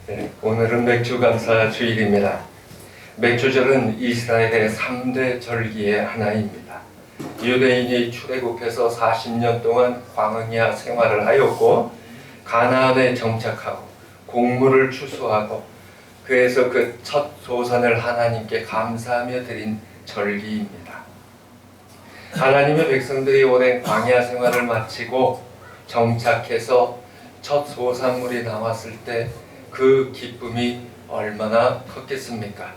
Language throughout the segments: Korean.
네, 오늘은 맥주감사 주일입니다. 맥주절은 이스라엘의 3대 절기의 하나입니다. 유대인이 출애굽해서 40년 동안 광야 생활을 하였고 가나안에 정착하고 곡물을 추수하고 그래서 그 첫 소산을 하나님께 감사하며 드린 절기입니다. 하나님의 백성들이 오랜 광야 생활을 마치고 정착해서 첫 소산물이 나왔을 때 그 기쁨이 얼마나 컸겠습니까?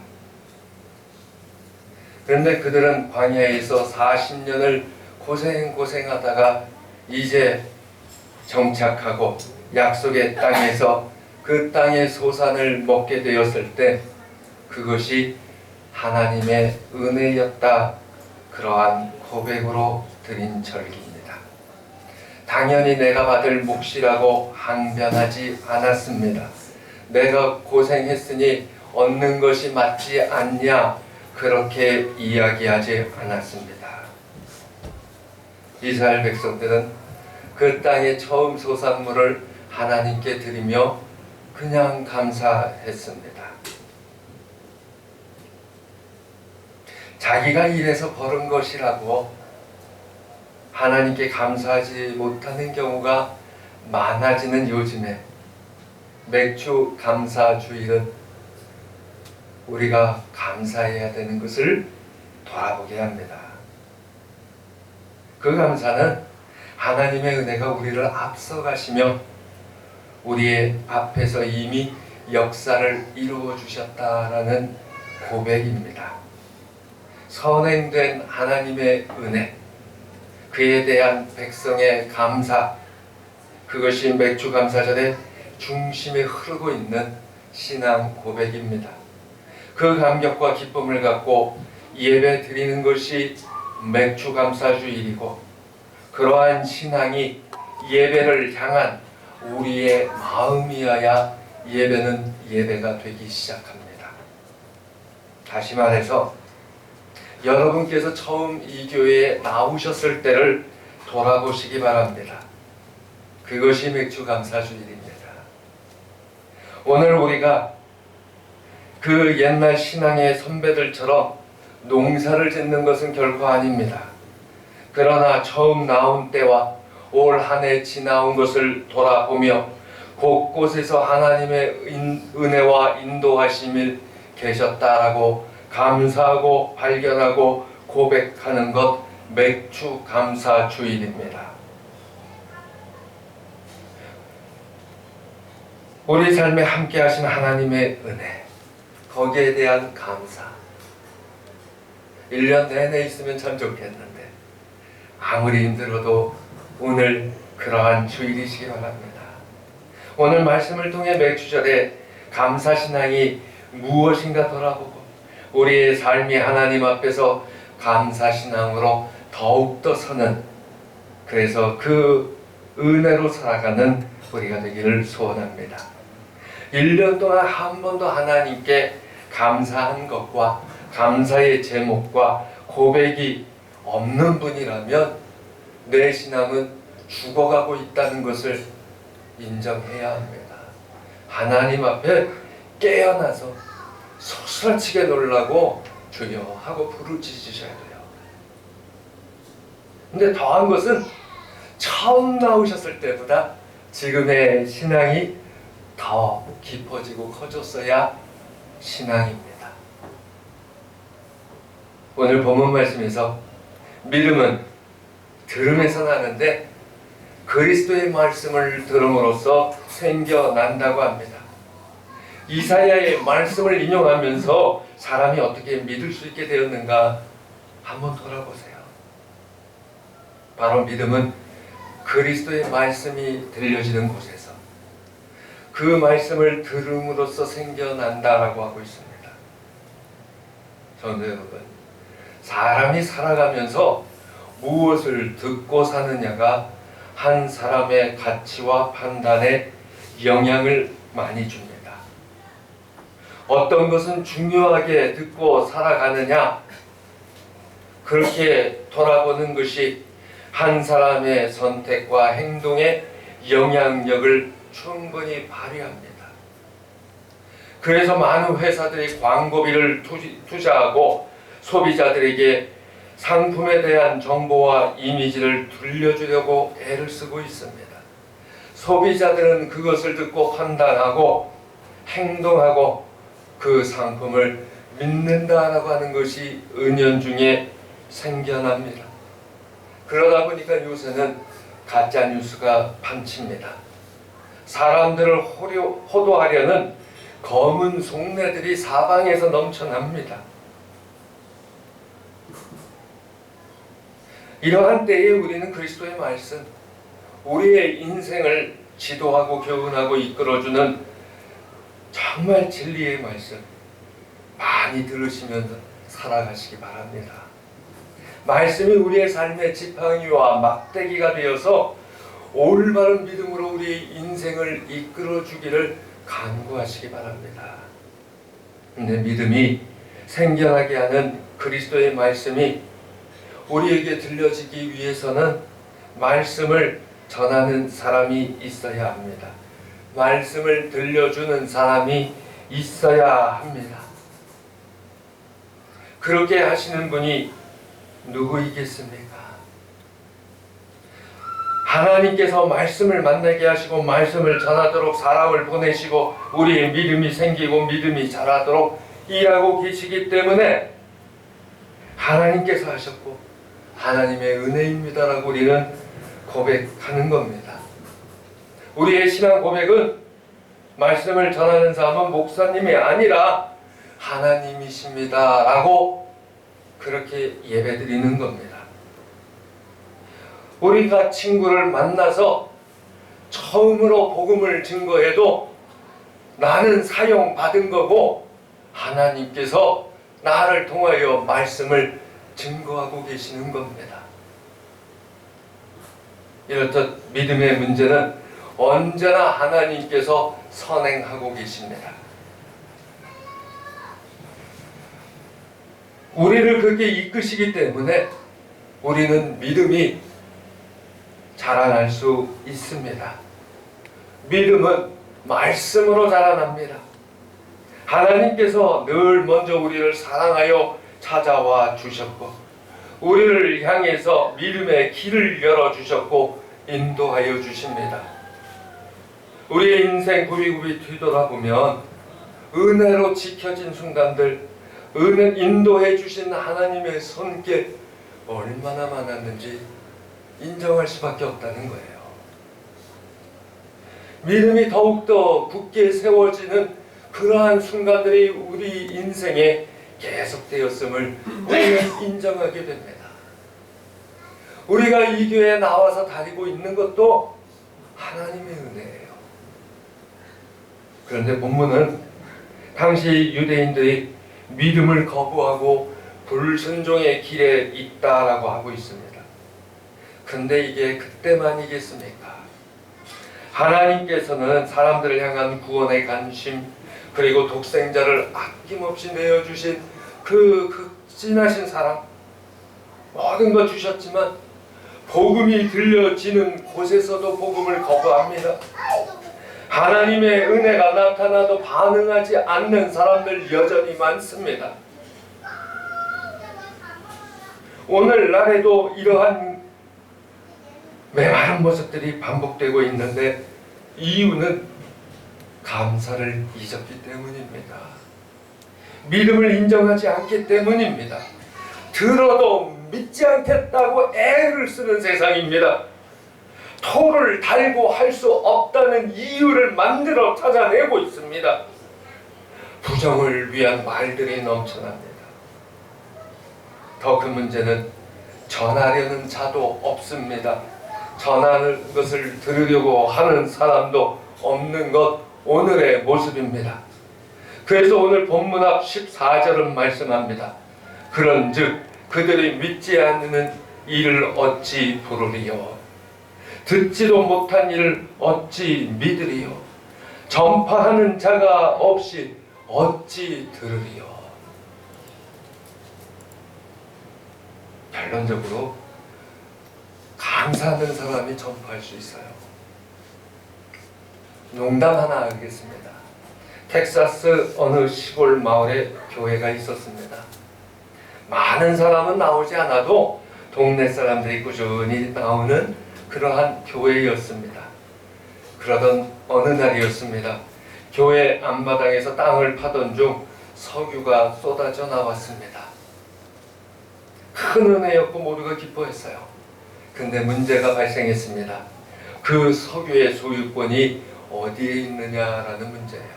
그런데 그들은 광야에서 40년을 고생하다가 이제 정착하고 약속의 땅에서 그 땅의 소산을 먹게 되었을 때 그것이 하나님의 은혜였다. 그러한 고백으로 드린 절기입니다. 당연히 내가 받을 몫이라고 항변하지 않았습니다. 내가 고생했으니 얻는 것이 맞지 않냐, 그렇게 이야기하지 않았습니다. 이스라엘 백성들은 그 땅의 처음 소산물을 하나님께 드리며 그냥 감사했습니다. 자기가 일해서 벌은 것이라고 하나님께 감사하지 못하는 경우가 많아지는 요즘에 맥주 감사 주일은 우리가 감사해야 되는 것을 돌아보게 합니다. 그 감사는 하나님의 은혜가 우리를 앞서가시며 우리의 앞에서 이미 역사를 이루어 주셨다라는 고백입니다. 선행된 하나님의 은혜, 그에 대한 백성의 감사, 그것이 맥주 감사절의 중심에 흐르고 있는 신앙 고백입니다. 그 감격과 기쁨을 갖고 예배 드리는 것이 맥주 감사 주일이고, 그러한 신앙이 예배를 향한 우리의 마음이어야 예배는 예배가 되기 시작합니다. 다시 말해서 여러분께서 처음 이 교회에 나오셨을 때를 돌아보시기 바랍니다. 그것이 맥주 감사 주일입니다. 오늘 우리가 그 옛날 신앙의 선배들처럼 농사를 짓는 것은 결코 아닙니다. 그러나 처음 나온 때와 올 한 해 지나온 것을 돌아보며 곳곳에서 하나님의 은혜와 인도하심이 계셨다라고 감사하고 발견하고 고백하는 것, 맥주 감사 주일입니다. 우리 삶에 함께 하신 하나님의 은혜, 거기에 대한 감사. 1년 내내 있으면 참 좋겠는데 아무리 힘들어도 오늘 그러한 주일이시기 바랍니다. 오늘 말씀을 통해 맥주절에 감사신앙이 무엇인가 돌아보고 우리의 삶이 하나님 앞에서 감사신앙으로 더욱더 서는, 그래서 그 은혜로 살아가는 우리가 되기를 소원합니다. 1년 동안 한 번도 하나님께 감사한 것과 감사의 제목과 고백이 없는 분이라면 내 신앙은 죽어가고 있다는 것을 인정해야 합니다. 하나님 앞에 깨어나서 소스라치게 놀라고 주여 하고 부르짖으셔야 돼요. 근데 더한 것은 처음 나오셨을 때보다 지금의 신앙이 더 깊어지고 커졌어야 신앙입니다. 오늘 본문 말씀에서 믿음은 들음에서 나는데 그리스도의 말씀을 들음으로써 생겨난다고 합니다. 이사야의 말씀을 인용하면서 사람이 어떻게 믿을 수 있게 되었는가 한번 돌아보세요. 바로 믿음은 그리스도의 말씀이 들려지는 곳에서 그 말씀을 들음으로써 생겨난다라고 하고 있습니다. 성도 여러분, 사람이 살아가면서 무엇을 듣고 사느냐가 한 사람의 가치와 판단에 영향을 많이 줍니다. 어떤 것은 중요하게 듣고 살아가느냐, 그렇게 돌아보는 것이 한 사람의 선택과 행동에 영향력을 충분히 발휘합니다. 그래서 많은 회사들이 광고비를 투자하고 소비자들에게 상품에 대한 정보와 이미지를 들려주려고 애를 쓰고 있습니다. 소비자들은 그것을 듣고 판단하고 행동하고 그 상품을 믿는다라고 하는 것이 은연중에 생겨납니다. 그러다 보니까 요새는 가짜 뉴스가 판칩니다. 사람들을 호도하려는 검은 속내들이 사방에서 넘쳐납니다. 이러한 때에 우리는 그리스도의 말씀, 우리의 인생을 지도하고 교훈하고 이끌어주는 정말 진리의 말씀 많이 들으시면서 살아가시기 바랍니다. 말씀이 우리의 삶의 지팡이와 막대기가 되어서 올바른 믿음으로 우리의 인생을 이끌어주기를 간구하시기 바랍니다. 근데 믿음이 생겨나게 하는 그리스도의 말씀이 우리에게 들려지기 위해서는 말씀을 전하는 사람이 있어야 합니다. 말씀을 들려주는 사람이 있어야 합니다. 그렇게 하시는 분이 누구이겠습니까? 하나님께서 말씀을 만나게 하시고 말씀을 전하도록 사람을 보내시고 우리의 믿음이 생기고 믿음이 자라도록 일하고 계시기 때문에 하나님께서 하셨고 하나님의 은혜입니다라고 우리는 고백하는 겁니다. 우리의 신앙 고백은 말씀을 전하는 사람은 목사님이 아니라 하나님이십니다라고 그렇게 예배드리는 겁니다. 우리가 친구를 만나서 처음으로 복음을 증거해도 나는 사용받은 거고 하나님께서 나를 통하여 말씀을 증거하고 계시는 겁니다. 이렇듯 믿음의 문제는 언제나 하나님께서 선행하고 계십니다. 우리를 그렇게 이끄시기 때문에 우리는 믿음이 자라날 수 있습니다. 믿음은 말씀으로 자라납니다. 하나님께서 늘 먼저 우리를 사랑하여 찾아와 주셨고 우리를 향해서 믿음의 길을 열어주셨고 인도하여 주십니다. 우리의 인생 굽이굽이 뒤돌아보면 은혜로 지켜진 순간들, 인도해 주신 하나님의 손길 얼마나 많았는지 인정할 수밖에 없다는 거예요. 믿음이 더욱더 굳게 세워지는 그러한 순간들이 우리 인생에 계속되었음을 우리는 인정하게 됩니다. 우리가 이 교회에 나와서 다니고 있는 것도 하나님의 은혜예요. 그런데 본문은 당시 유대인들이 믿음을 거부하고 불순종의 길에 있다라고 하고 있습니다. 근데 이게 그때만이겠습니까? 하나님께서는 사람들을 향한 구원의 관심 그리고 독생자를 아낌없이 내어주신 그 진하신 사랑 모든 것 주셨지만 복음이 들려지는 곳에서도 복음을 거부합니다. 하나님의 은혜가 나타나도 반응하지 않는 사람들 여전히 많습니다. 오늘날에도 이러한 메마른 모습들이 반복되고 있는데 이유는 감사를 잊었기 때문입니다. 믿음을 인정하지 않기 때문입니다. 들어도 믿지 않겠다고 애를 쓰는 세상입니다. 토를 달고 할 수 없다는 이유를 만들어 찾아내고 있습니다. 부정을 위한 말들이 넘쳐납니다. 더 큰 문제는 전하려는 자도 없습니다. 전하는 것을 들으려고 하는 사람도 없는 것 오늘의 모습입니다. 그래서 오늘 본문 앞 14절은 말씀합니다. 그런즉 그들이 믿지 않는 일을 어찌 부르리요 듣지도 못한 일을 어찌 믿으리요 전파하는 자가 없이 어찌 들으리요. 결론적으로 감사하는 사람이 전파할 수 있어요. 농담 하나 하겠습니다. 텍사스 어느 시골 마을에 교회가 있었습니다. 많은 사람은 나오지 않아도 동네 사람들이 꾸준히 나오는 그러한 교회였습니다. 그러던 어느 날이었습니다. 교회 앞마당에서 땅을 파던 중 석유가 쏟아져 나왔습니다. 큰 은혜였고 모두가 기뻐했어요. 근데 문제가 발생했습니다. 그 석유의 소유권이 어디에 있느냐라는 문제예요.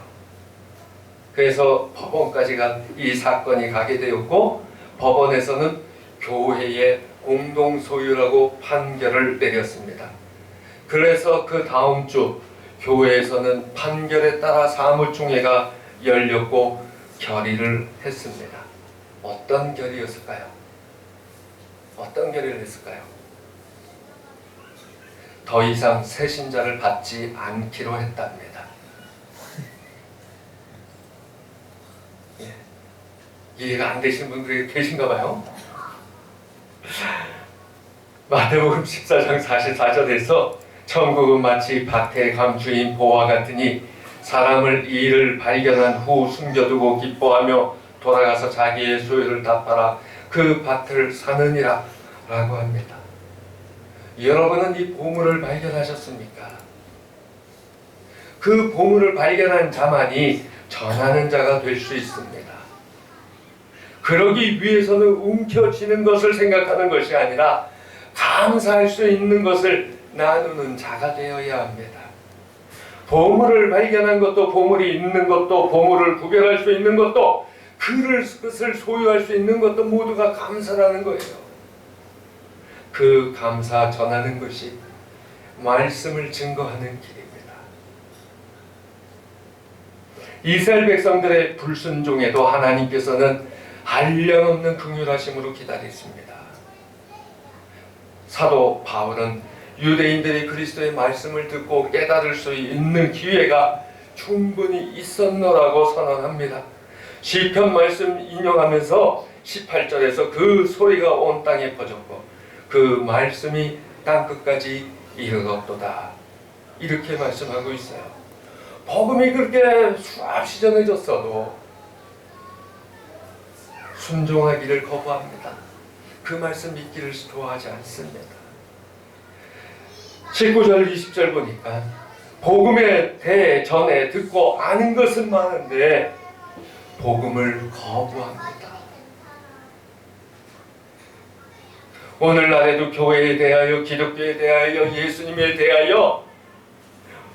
그래서 법원까지 이 사건이 가게 되었고, 법원에서는 교회의 공동 소유라고 판결을 내렸습니다. 그래서 그 다음 주 교회에서는 판결에 따라 사무총회가 열렸고 결의를 했습니다. 어떤 결의였을까요? 어떤 결의를 했을까요? 더 이상 세신자를 받지 않기로 했답니다. 이해가 안 되시는 분들이 계신가 봐요. 마태복음 14장 44절에서 천국은 마치 밭의 감추인 보화 같으니 사람을 이를 발견한 후 숨겨두고 기뻐하며 돌아가서 자기의 소유를 다 팔아 그 밭을 사느니라 라고 합니다. 여러분은 이 보물을 발견하셨습니까? 그 보물을 발견한 자만이 전하는 자가 될 수 있습니다. 그러기 위해서는 움켜쥐는 것을 생각하는 것이 아니라 감사할 수 있는 것을 나누는 자가 되어야 합니다. 보물을 발견한 것도, 보물이 있는 것도, 보물을 구별할 수 있는 것도, 그것을 소유할 수 있는 것도 모두가 감사라는 거예요. 그 감사 전하는 것이 말씀을 증거하는 길입니다. 이스라엘 백성들의 불순종에도 하나님께서는 한량없는 긍휼하심으로 기다리십니다. 사도 바울은 유대인들이 그리스도의 말씀을 듣고 깨달을 수 있는 기회가 충분히 있었노라고 선언합니다. 시편 말씀 인용하면서 18절에서 그 소리가 온 땅에 퍼졌고 그 말씀이 땅끝까지 이르렀도다. 이렇게 말씀하고 있어요. 복음이 그렇게 수없이 전해졌어도 순종하기를 거부합니다. 그 말씀 믿기를 좋아하지 않습니다. 19절 20절 보니까 복음에 대해 전에 듣고 아는 것은 많은데 복음을 거부합니다. 오늘날에도 교회에 대하여, 기독교에 대하여, 예수님에 대하여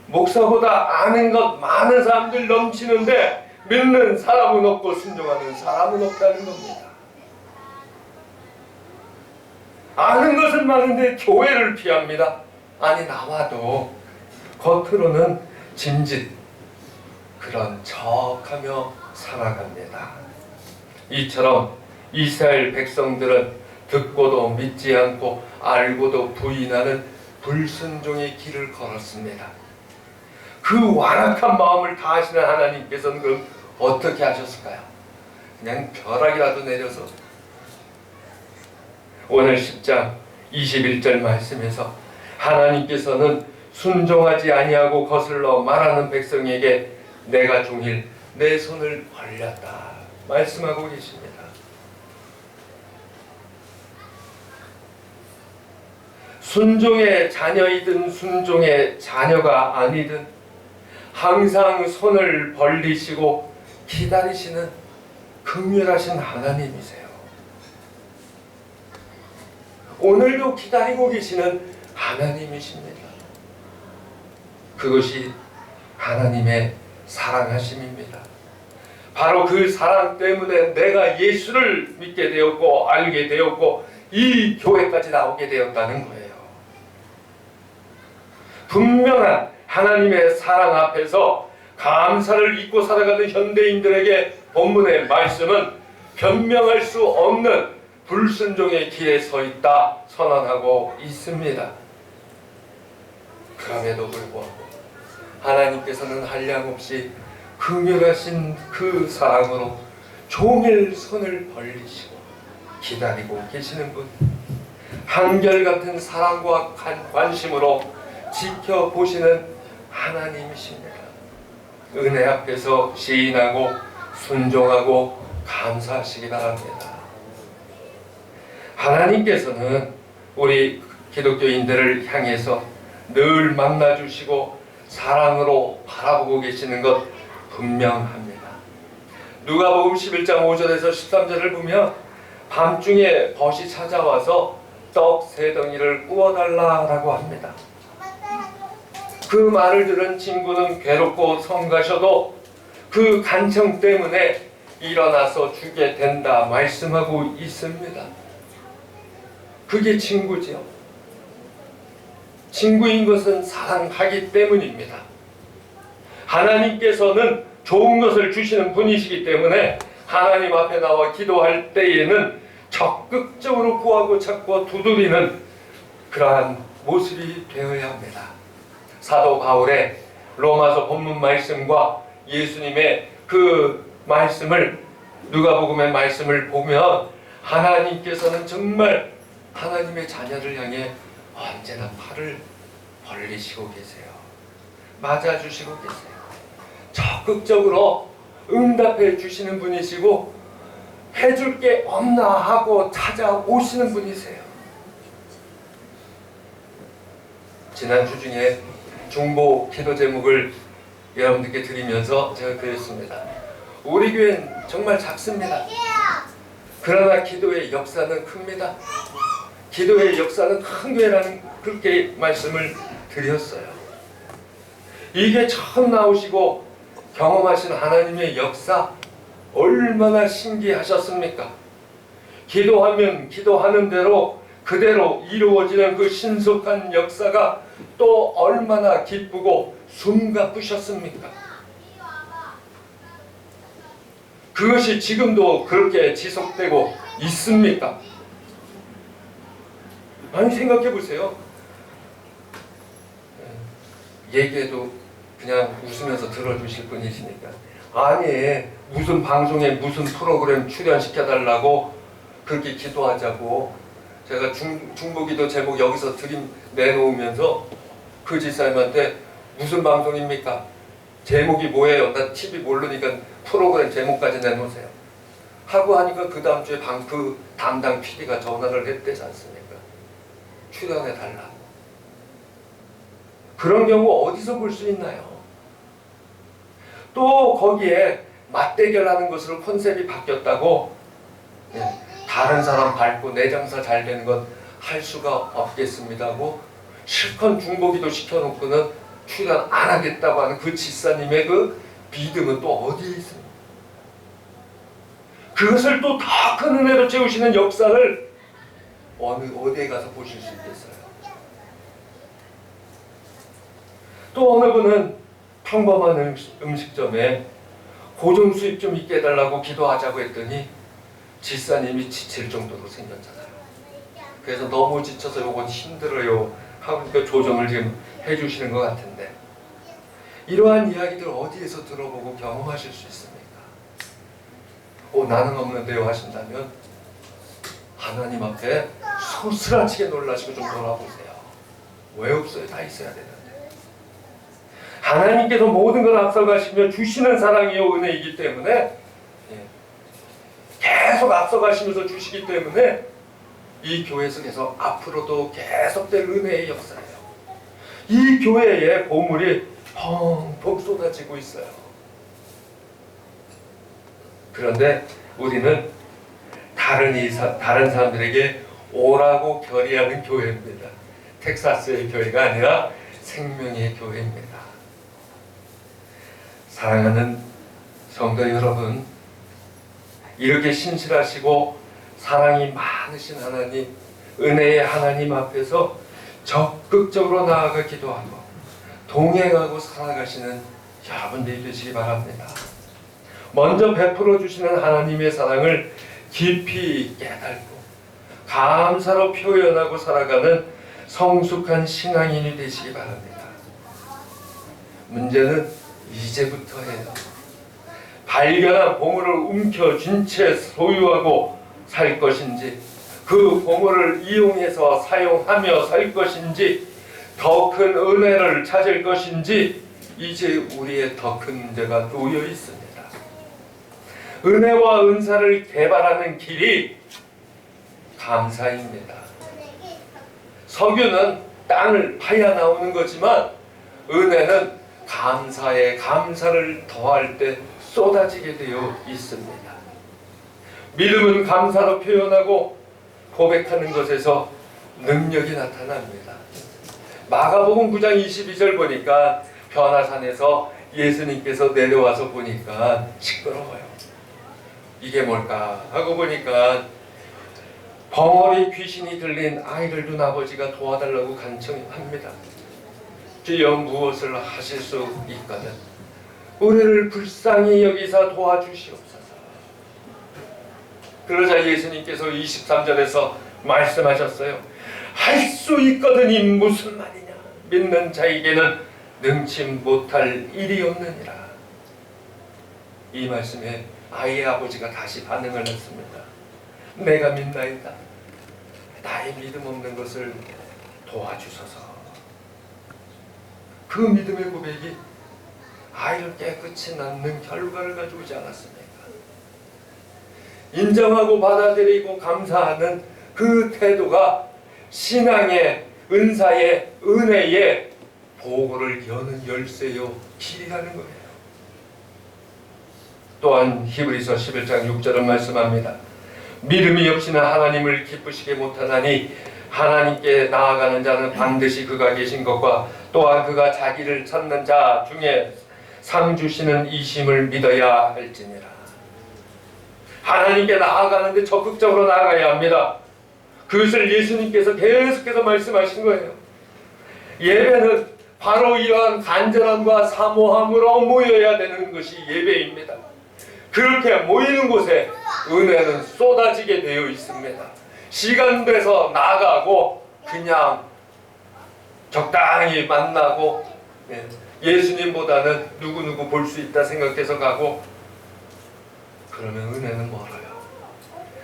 목사보다 아는 것 많은 사람들 넘치는데 믿는 사람은 없고 순종하는 사람은 없다는 겁니다. 아는 것은 많은데 교회를 피합니다. 아니, 나와도 겉으로는 짐짓 그런 척하며 살아갑니다. 이처럼 이스라엘 백성들은 듣고도 믿지 않고 알고도 부인하는 불순종의 길을 걸었습니다. 그 완악한 마음을 다 아시는 하나님께서는 그럼 어떻게 하셨을까요? 그냥 벼락이라도 내려서 오늘 10장 21절 말씀에서 하나님께서는 순종하지 아니하고 거슬러 말하는 백성에게 내가 종일 내 손을 벌렸다 말씀하고 계십니다. 순종의 자녀이든 순종의 자녀가 아니든 항상 손을 벌리시고 기다리시는 긍휼하신 하나님이세요. 오늘도 기다리고 계시는 하나님이십니다. 그것이 하나님의 사랑하심입니다. 바로 그 사랑 때문에 내가 예수를 믿게 되었고 알게 되었고 이 교회까지 나오게 되었다는 거예요. 분명한 하나님의 사랑 앞에서 감사를 잊고 살아가는 현대인들에게 본문의 말씀은 변명할 수 없는 불순종의 길에 서 있다 선언하고 있습니다. 그럼에도 불구하고 하나님께서는 한량없이 긍휼하신 그 사랑으로 종일 손을 벌리시고 기다리고 계시는 분, 한결같은 사랑과 관심으로 지켜보시는 하나님이십니다. 은혜 앞에서 시인하고 순종하고 감사하시기 바랍니다. 하나님께서는 우리 기독교인들을 향해서 늘 만나주시고 사랑으로 바라보고 계시는 것 분명합니다. 누가복음 11장 5절에서 13절을 보면 밤중에 벗이 찾아와서 떡 3덩이를 구워달라고 합니다. 그 말을 들은 친구는 괴롭고 성가셔도 그 간청 때문에 일어나서 주게 된다 말씀하고 있습니다. 그게 친구지요. 친구인 것은 사랑하기 때문입니다. 하나님께서는 좋은 것을 주시는 분이시기 때문에 하나님 앞에 나와 기도할 때에는 적극적으로 구하고 찾고 두드리는 그러한 모습이 되어야 합니다. 사도 바울의 로마서 본문 말씀과 예수님의 그 말씀을, 누가복음의 말씀을 보면 하나님께서는 정말 하나님의 자녀를 향해 언제나 팔을 벌리시고 계세요. 맞아주시고 계세요. 적극적으로 응답해 주시는 분이시고 해줄 게 없나 하고 찾아오시는 분이세요. 지난주 중에 중보 기도 제목을 여러분들께 드리면서 제가 그랬습니다. 우리 교회는 정말 작습니다. 그러나 기도의 역사는 큽니다. 기도의 역사는 큰 교회라는 그렇게 말씀을 드렸어요. 이게 처음 나오시고 경험하신 하나님의 역사 얼마나 신기하셨습니까? 기도하면 기도하는 대로 그대로 이루어지는 그 신속한 역사가 또 얼마나 기쁘고 숨가쁘셨습니까? 그것이 지금도 그렇게 지속되고 있습니까? 아니, 생각해 보세요. 얘기해도 그냥 웃으면서 들어주실 분이시니까. 아니, 무슨 방송에 무슨 프로그램 출연시켜달라고 그렇게 기도하자고 제가 중보기도 제목 여기서 내놓으면서 그 집사님한테 무슨 방송입니까? 제목이 뭐예요? 나 TV 모르니까 프로그램 제목까지 내놓으세요 하고 하니까 그 다음 주에 그 담당 PD가 전화를 했대지 않습니까? 출연해달라고. 그런 경우 어디서 볼 수 있나요? 또 거기에 맞대결하는 것으로 컨셉이 바뀌었다고 다른 사람 밟고 내 장사 잘 되는 건 할 수가 없겠습니다 하고 실컷 중보기도 시켜놓고는 출연 안 하겠다고 하는 그 집사님의 그 믿음은 또 어디에 있습니까? 그것을 또 더 큰 은혜로 채우시는 역사를 어디에 가서 보실 수 있겠어요? 또 어느 분은 평범한 음식점에 고정 수입 좀 있게 해달라고 기도하자고 했더니 집사님이 지칠 정도로 생겼잖아요. 그래서 너무 지쳐서 요건 힘들어요 하고 조정을 지금 해주시는 것 같은데, 이러한 이야기들 어디에서 들어보고 경험하실 수 있습니까? 나는 없는데요 하신다면 하나님 앞에 소스라치게 놀라시고 좀 돌아보세요. 왜 없어요? 다 있어야 되는데. 하나님께서 모든 걸 앞서가시며 주시는 사랑이요 은혜이기 때문에 계속 앞서가시면서 주시기 때문에 이 교회 속에서 앞으로도 계속될 은혜의 역사예요. 이 교회에 보물이 펑펑 쏟아지고 있어요. 그런데 우리는 다른 사람들에게 오라고 결의하는 교회입니다. 텍사스의 교회가 아니라 생명의 교회입니다. 사랑하는 성도 여러분, 이렇게 신실하시고 사랑이 많으신 하나님, 은혜의 하나님 앞에서 적극적으로 나아가 기도하고 동행하고 살아가시는 여러분들이 되시기 바랍니다. 먼저 베풀어 주시는 하나님의 사랑을 깊이 깨닫고 감사로 표현하고 살아가는 성숙한 신앙인이 되시기 바랍니다. 문제는 이제부터예요. 발견한 보물을 움켜쥔 채 소유하고 살 것인지, 그 보물을 이용해서 사용하며 살 것인지, 더 큰 은혜를 찾을 것인지, 이제 우리의 더 큰 문제가 놓여 있습니다. 은혜와 은사를 개발하는 길이 감사입니다. 석유는 땅을 파야 나오는 거지만 은혜는 감사에 감사를 더할 때 쏟아지게 되어 있습니다. 믿음은 감사로 표현하고 고백하는 것에서 능력이 나타납니다. 마가복음 9장 22절 보니까 변화산에서 예수님께서 내려와서 보니까 시끄러워요. 이게 뭘까 하고 보니까 벙어리 귀신이 들린 아이를 둔 아버지가 도와달라고 간청합니다. 주여 무엇을 하실 수 있거든 우리를 불쌍히 여기사 도와주시옵소서. 그러자 예수님께서 23절에서 말씀하셨어요. 할 수 있거든이 무슨 말이냐. 믿는 자에게는 능치 못할 일이 없느니라. 이 말씀에 아이의 아버지가 다시 반응을 했습니다. 내가 믿나이다. 나의 믿음 없는 것을 도와주소서. 그 믿음의 고백이 아이를 깨끗이 낳는 결과를 가져오지 않았습니까? 인정하고 받아들이고 감사하는 그 태도가 신앙의 은사의 은혜의 보고를 여는 열쇠요 길이라는 거예요. 또한 히브리서 11장 6절은 말씀합니다. 믿음이 없이는 하나님을 기쁘시게 못하나니 하나님께 나아가는 자는 반드시 그가 계신 것과 또한 그가 자기를 찾는 자 중에 상 주시는 이심을 믿어야 할지니라. 하나님께 나아가는데 적극적으로 나아가야 합니다. 그것을 예수님께서 계속해서 말씀하신 거예요. 예배는 바로 이러한 간절함과 사모함으로 모여야 되는 것이 예배입니다. 그렇게 모이는 곳에 은혜는 쏟아지게 되어 있습니다. 시간 돼서 나가고 그냥 적당히 만나고 예수님보다는 누구누구 볼 수 있다 생각해서 가고 그러면 은혜는 멀어요.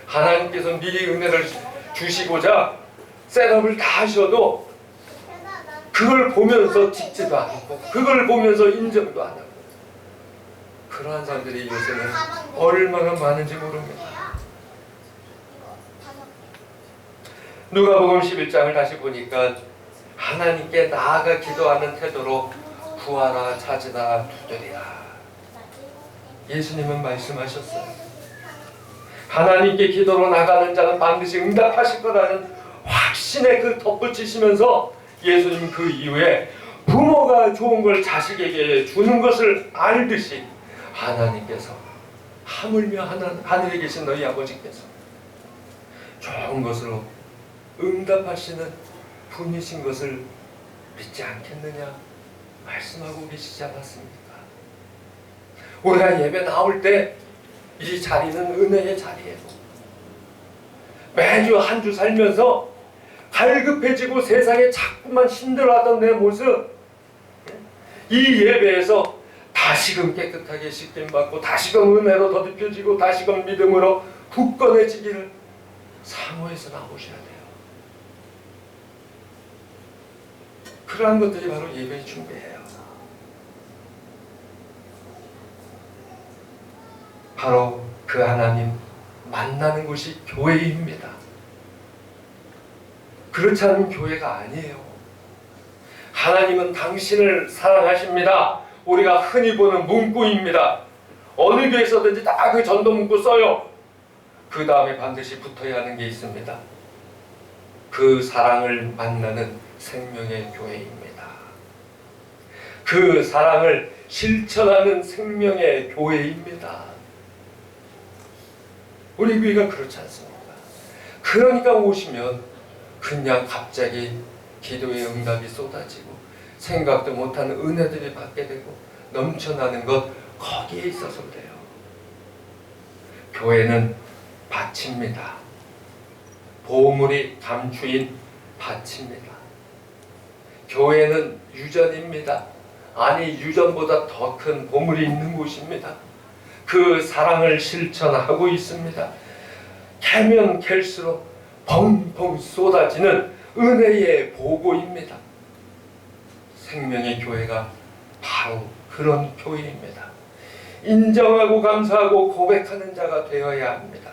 하나님께서 미리 은혜를 주시고자 셋업을 다 하셔도 그걸 보면서 찍지도 않고 그걸 보면서 인정도 안 하고 그러한 사람들이 요새는 얼마나 많은지 모릅니다. 누가복음 11장을 다시 보니까 하나님께 나아가 기도하는 태도로 구하라 찾으라 두드리라. 예수님은 말씀하셨어요. 하나님께 기도로 나가는 자는 반드시 응답하실 거라는 확신에 그 덧붙이시면서 예수님 그 이후에 부모가 좋은 걸 자식에게 주는 것을 알듯이 하나님께서 하물며 하늘에 계신 너희 아버지께서 좋은 것으로 응답하시는 분이신 것을 믿지 않겠느냐 말씀하고 계시지 않았습니까? 우리가 예배 나올 때 이 자리는 은혜의 자리예요. 매주 한 주 살면서 갈급해지고 세상에 자꾸만 힘들어하던 내 모습 이 예배에서 다시금 깨끗하게 씻김받고 다시금 은혜로 더듬혀지고 다시금 믿음으로 굳건해지기를 사모해서 나오셔야 돼요. 그러한 것들이 바로 예배의 준비예요. 바로 그 하나님 만나는 곳이 교회입니다. 그렇지 않은 교회가 아니에요. 하나님은 당신을 사랑하십니다. 우리가 흔히 보는 문구입니다. 어느 교회에서든지 다 그 전도 문구 써요. 그 다음에 반드시 붙어야 하는 게 있습니다. 그 사랑을 만나는 생명의 교회입니다. 그 사랑을 실천하는 생명의 교회입니다. 우리 교회가 그렇지 않습니까? 그러니까 오시면 그냥 갑자기 기도의 응답이 쏟아지고 생각도 못하는 은혜들이 받게 되고 넘쳐나는 것 거기에 있어서 그래요. 교회는 밭입니다. 보물이 감추인 밭입니다. 교회는 유전입니다. 아니 유전보다 더 큰 보물이 있는 곳입니다. 그 사랑을 실천하고 있습니다. 캐면 캘수록 펑펑 쏟아지는 은혜의 보고입니다. 생명의 교회가 바로 그런 교회입니다. 인정하고 감사하고 고백하는 자가 되어야 합니다.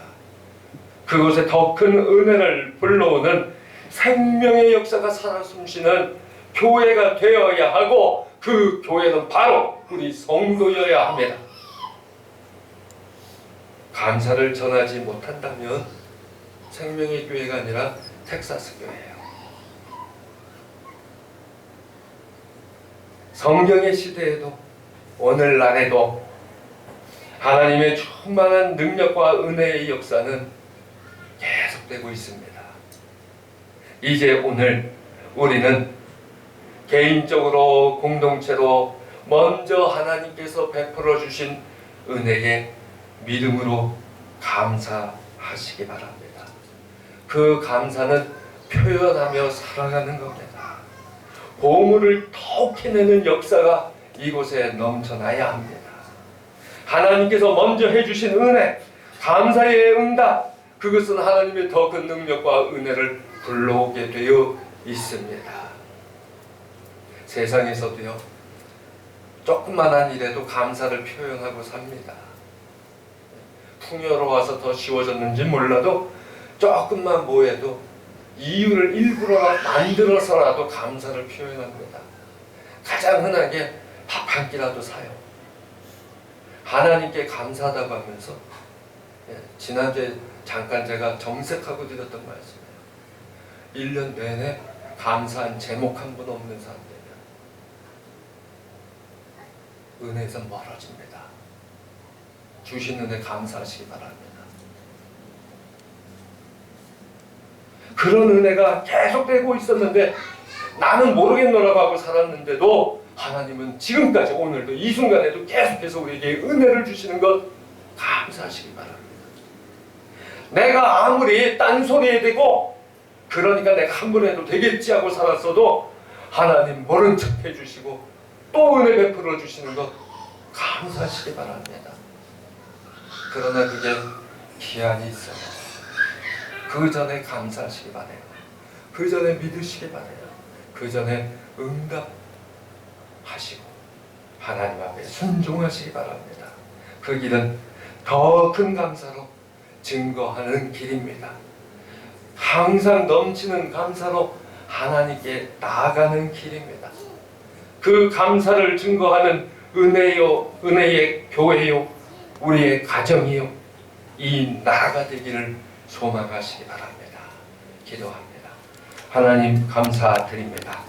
그곳에 더 큰 은혜를 불러오는 생명의 역사가 살아 숨쉬는 교회가 되어야 하고, 그 교회는 바로 우리 성도여야 합니다. 감사를 전하지 못한다면 생명의 교회가 아니라 텍사스 교회예요. 성경의 시대에도 오늘날에도 하나님의 충만한 능력과 은혜의 역사는 계속되고 있습니다. 이제 오늘 우리는 개인적으로 공동체로 먼저 하나님께서 베풀어 주신 은혜에 믿음으로 감사하시기 바랍니다. 그 감사는 표현하며 살아가는 겁니다. 보물을 더욱 해내는 역사가 이곳에 넘쳐나야 합니다. 하나님께서 먼저 해주신 은혜, 감사의 응답, 그것은 하나님의 더 큰 능력과 은혜를 불러오게 되어 있습니다. 세상에서도요, 조그만한 일에도 감사를 표현하고 삽니다. 풍요로워서 더 쉬워졌는지 몰라도 조금만 뭐해도 이유를 일부러 만들어서라도 감사를 표현합니다. 가장 흔하게 밥 한 끼라도 사요. 하나님께 감사하다고 하면서, 지난주에 잠깐 제가 정색하고 드렸던 말씀이에요. 1년 내내 감사한 제목 한 번 없는 사람 되면 은혜에서 멀어집니다. 주신 은혜 감사하시기 바랍니다. 그런 은혜가 계속되고 있었는데 나는 모르겠노라고 하고 살았는데도 하나님은 지금까지, 오늘도 이 순간에도 계속해서 우리에게 은혜를 주시는 것 감사하시기 바랍니다. 내가 아무리 딴소리에 대고 그러니까 내가 함부로 해도 되겠지 하고 살았어도 하나님 모른 척 해주시고 또 은혜 베풀어 주시는 것 감사하시기 바랍니다. 그러나 그게 기한이 있어요. 그 전에 감사하시기 바래요. 그 전에 믿으시기 바래요. 그 전에 응답하시고 하나님 앞에 순종하시기 바랍니다. 그 길은 더 큰 감사로 증거하는 길입니다. 항상 넘치는 감사로 하나님께 나아가는 길입니다. 그 감사를 증거하는 은혜요, 은혜의 교회요, 우리의 가정이요, 이 나라가 되기를 소망하시기 바랍니다. 기도합니다. 하나님 감사드립니다.